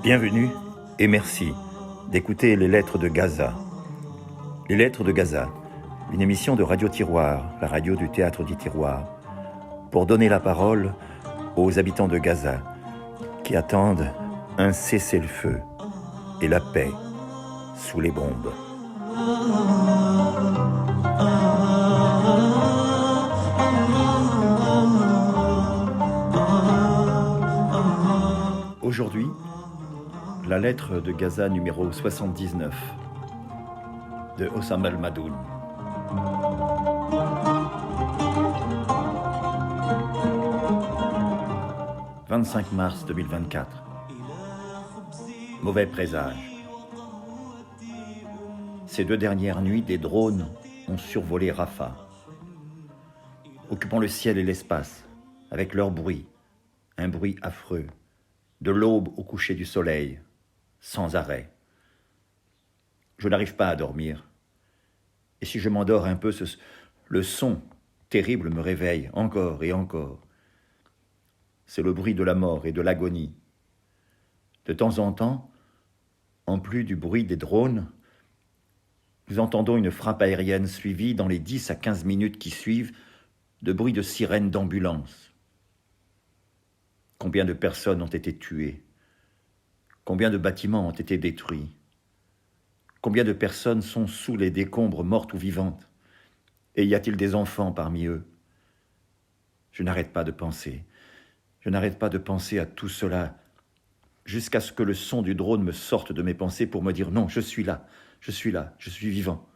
Bienvenue et merci d'écouter les Lettres de Gaza. Les Lettres de Gaza, une émission de Radio Tiroir, la radio du théâtre du Tiroir, pour donner la parole aux habitants de Gaza qui attendent un cessez-le-feu et la paix sous les bombes. Aujourd'hui, la lettre de Gaza numéro 79 de Hossam El-Madoun. « 25 mars 2024. Mauvais présage. Ces 2 dernières nuits, des drones ont survolé Rafah, occupant le ciel et l'espace, avec leur bruit, un bruit affreux, de l'aube au coucher du soleil, sans arrêt. Je n'arrive pas à dormir. Et si je m'endors un peu, le son terrible me réveille encore et encore. C'est le bruit de la mort et de l'agonie. De temps en temps, en plus du bruit des drones, nous entendons une frappe aérienne suivie dans les 10 à 15 minutes qui suivent de bruits de sirènes d'ambulance. Combien de personnes ont été tuées? Combien de bâtiments ont été détruits? Combien de personnes sont sous les décombres, mortes ou vivantes? Et y a-t-il des enfants parmi eux? Je n'arrête pas de penser. Je n'arrête pas de penser à tout cela, jusqu'à ce que le son du drone me sorte de mes pensées pour me dire « Non, je suis là, je suis là, je suis vivant. »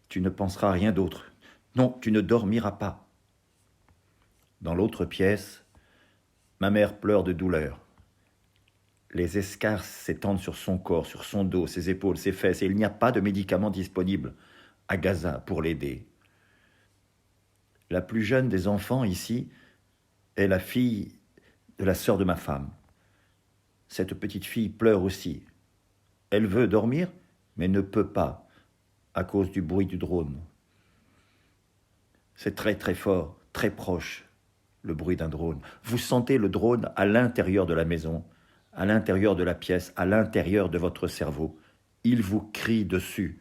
Tu ne penseras à rien d'autre. Non, tu ne dormiras pas. Dans l'autre pièce, ma mère pleure de douleur. Les escarres s'étendent sur son corps, sur son dos, ses épaules, ses fesses, et il n'y a pas de médicaments disponibles à Gaza pour l'aider. La plus jeune des enfants ici est la fille de la sœur de ma femme. Cette petite fille pleure aussi. Elle veut dormir, mais ne peut pas, à cause du bruit du drone. C'est très très fort, très proche, le bruit d'un drone. Vous sentez le drone à l'intérieur de la maison, à l'intérieur de la pièce, à l'intérieur de votre cerveau. Il vous crie dessus.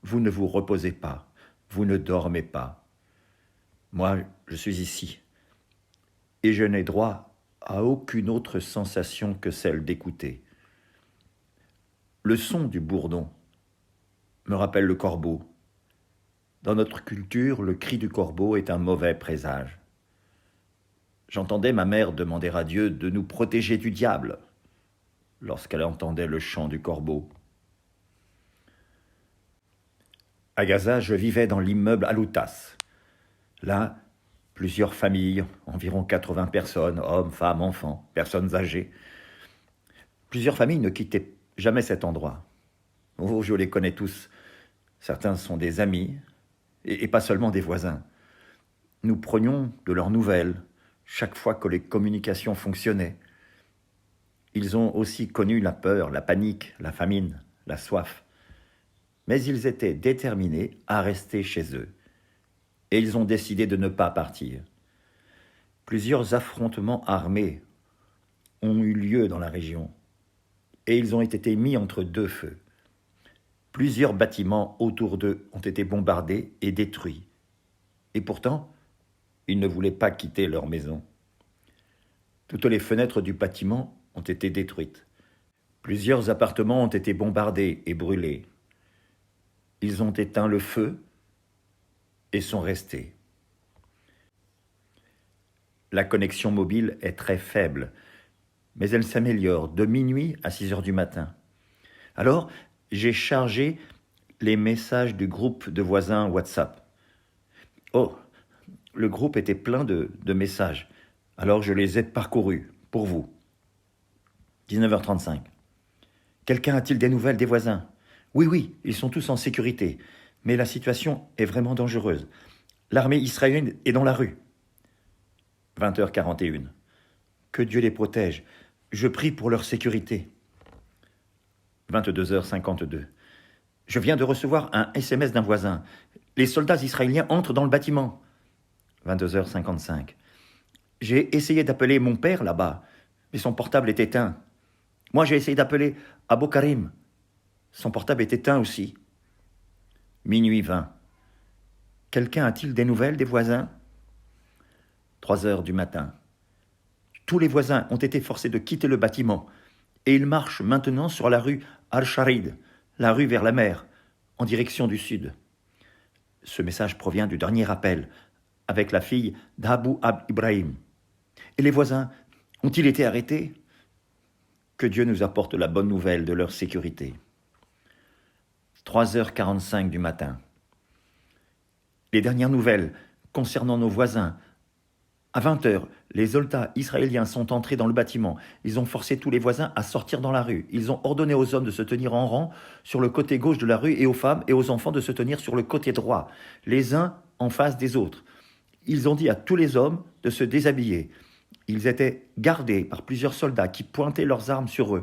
Vous ne vous reposez pas, vous ne dormez pas. Moi, je suis ici, et je n'ai droit à aucune autre sensation que celle d'écouter. Le son du bourdon me rappelle le corbeau. Dans notre culture, le cri du corbeau est un mauvais présage. J'entendais ma mère demander à Dieu de nous protéger du diable lorsqu'elle entendait le chant du corbeau. À Gaza, je vivais dans l'immeuble Aloutas. Là, plusieurs familles, environ 80 personnes, hommes, femmes, enfants, personnes âgées. Plusieurs familles ne quittaient jamais cet endroit. Oh, je les connais tous. Certains sont des amis, et pas seulement des voisins. Nous prenions de leurs nouvelles chaque fois que les communications fonctionnaient. Ils ont aussi connu la peur, la panique, la famine, la soif. Mais ils étaient déterminés à rester chez eux. Et ils ont décidé de ne pas partir. Plusieurs affrontements armés ont eu lieu dans la région. Et ils ont été mis entre 2 feux. Plusieurs bâtiments autour d'eux ont été bombardés et détruits. Et pourtant, ils ne voulaient pas quitter leur maison. Toutes les fenêtres du bâtiment ont été détruites. Plusieurs appartements ont été bombardés et brûlés. Ils ont éteint le feu et sont restés. La connexion mobile est très faible, mais elle s'améliore de minuit à 6 heures du matin. Alors, j'ai chargé les messages du groupe de voisins WhatsApp. Oh, le groupe était plein de messages, alors je les ai parcourus, pour vous. 19h35. Quelqu'un a-t-il des nouvelles des voisins? Oui, ils sont tous en sécurité, mais la situation est vraiment dangereuse. L'armée israélienne est dans la rue. 20h41. Que Dieu les protège. Je prie pour leur sécurité. 22h52. Je viens de recevoir un SMS d'un voisin. Les soldats israéliens entrent dans le bâtiment. 22h55. J'ai essayé d'appeler mon père là-bas, mais son portable est éteint. Moi, j'ai essayé d'appeler Abou Karim. Son portable est éteint aussi. Minuit 20. Quelqu'un a-t-il des nouvelles des voisins ? 3 heures du matin. Tous les voisins ont été forcés de quitter le bâtiment et ils marchent maintenant sur la rue Al-Sharid, la rue vers la mer, en direction du sud. Ce message provient du dernier appel avec la fille d'Abou Abd Ibrahim. Et les voisins ont-ils été arrêtés ? Que Dieu nous apporte la bonne nouvelle de leur sécurité. 3h45 du matin. Les dernières nouvelles concernant nos voisins. À 20h, les soldats israéliens sont entrés dans le bâtiment. Ils ont forcé tous les voisins à sortir dans la rue. Ils ont ordonné aux hommes de se tenir en rang sur le côté gauche de la rue et aux femmes et aux enfants de se tenir sur le côté droit, les uns en face des autres. Ils ont dit à tous les hommes de se déshabiller. Ils étaient gardés par plusieurs soldats qui pointaient leurs armes sur eux.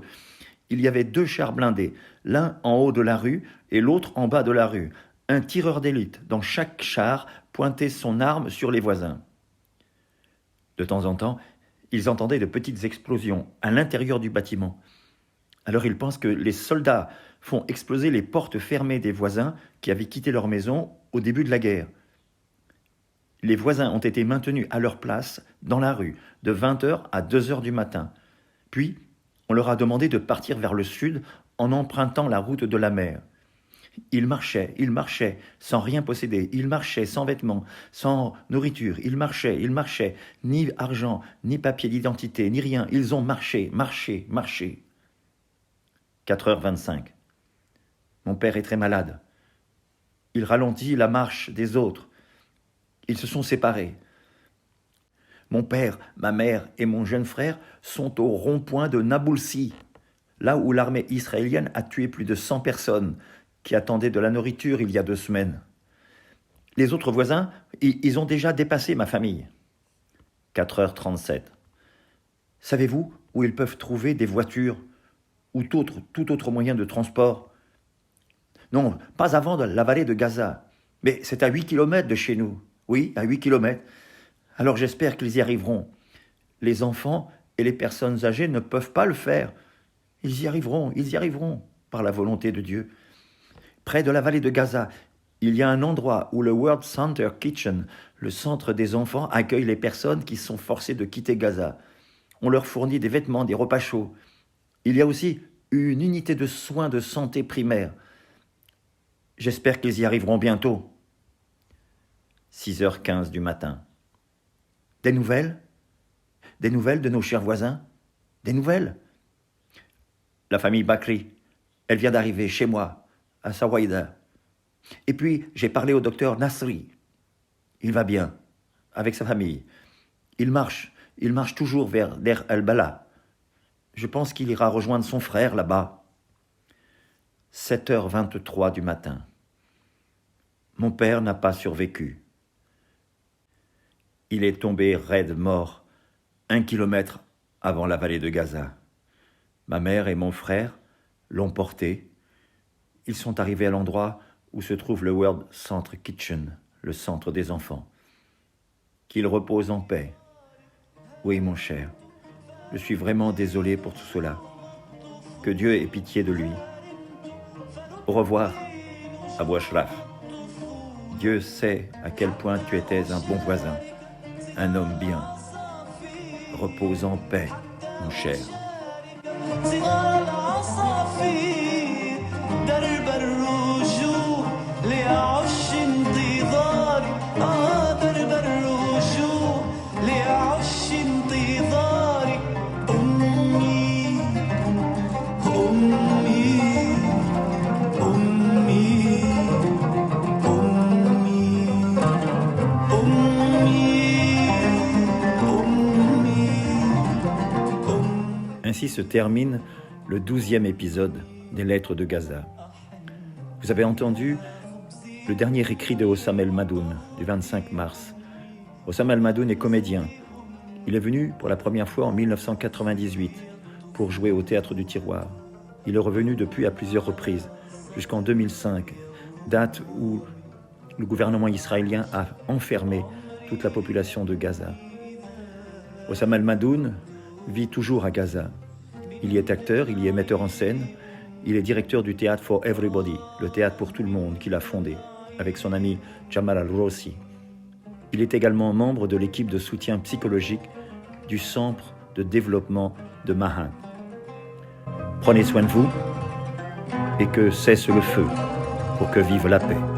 Il y avait 2 chars blindés, l'un en haut de la rue et l'autre en bas de la rue. Un tireur d'élite dans chaque char pointait son arme sur les voisins. De temps en temps, ils entendaient de petites explosions à l'intérieur du bâtiment. Alors ils pensent que les soldats font exploser les portes fermées des voisins qui avaient quitté leur maison au début de la guerre. Les voisins ont été maintenus à leur place dans la rue de 20h à 2h du matin. Puis, on leur a demandé de partir vers le sud en empruntant la route de la mer. Ils marchaient, sans rien posséder. Ils marchaient sans vêtements, sans nourriture. Ils marchaient, ni argent, ni papier d'identité, ni rien. Ils ont marché. 4h25. Mon père est très malade. Il ralentit la marche des autres. Ils se sont séparés. Mon père, ma mère et mon jeune frère sont au rond-point de Naboulsi, là où l'armée israélienne a tué plus de 100 personnes qui attendaient de la nourriture il y a 2 semaines. Les autres voisins, ils ont déjà dépassé ma famille. 4h37. Savez-vous où ils peuvent trouver des voitures ou tout autre moyen de transport ? Non, pas avant la vallée de Gaza, mais c'est à 8 km de chez nous. Oui, à 8 km. Alors j'espère qu'ils y arriveront. Les enfants et les personnes âgées ne peuvent pas le faire. Ils y arriveront, par la volonté de Dieu. Près de la vallée de Gaza, il y a un endroit où le World Center Kitchen, le centre des enfants, accueille les personnes qui sont forcées de quitter Gaza. On leur fournit des vêtements, des repas chauds. Il y a aussi une unité de soins de santé primaire. J'espère qu'ils y arriveront bientôt. 6h15 du matin. Des nouvelles ? Des nouvelles de nos chers voisins ? Des nouvelles ? La famille Bakri, elle vient d'arriver chez moi, à Sawaïda. Et puis, j'ai parlé au docteur Nasri. Il va bien, avec sa famille. Il marche toujours vers Der El-Bala. Je pense qu'il ira rejoindre son frère là-bas. 7h23 du matin. Mon père n'a pas survécu. Il est tombé raide mort, 1 kilomètre avant la vallée de Gaza. Ma mère et mon frère l'ont porté. Ils sont arrivés à l'endroit où se trouve le World Center Kitchen, le centre des enfants. Qu'il repose en paix. Oui, mon cher, je suis vraiment désolé pour tout cela. Que Dieu ait pitié de lui. Au revoir, Abou Ashraf. Dieu sait à quel point tu étais un bon voisin, un homme bien. Repose en paix, mon cher. Ainsi se termine le 12e épisode des Lettres de Gaza. Vous avez entendu le dernier écrit de Hossam El Madoun, du 25 mars. Hossam El Madoun est comédien. Il est venu pour la première fois en 1998 pour jouer au Théâtre du Tiroir. Il est revenu depuis à plusieurs reprises, jusqu'en 2005, date où le gouvernement israélien a enfermé toute la population de Gaza. Hossam El Madoun vit toujours à Gaza. Il y est acteur, il y est metteur en scène, il est directeur du Théâtre for Everybody, le théâtre pour tout le monde qu'il a fondé, avec son ami Jamal Al-Rossi. Il est également membre de l'équipe de soutien psychologique du Centre de développement de Mahan. Prenez soin de vous et que cesse le feu pour que vive la paix.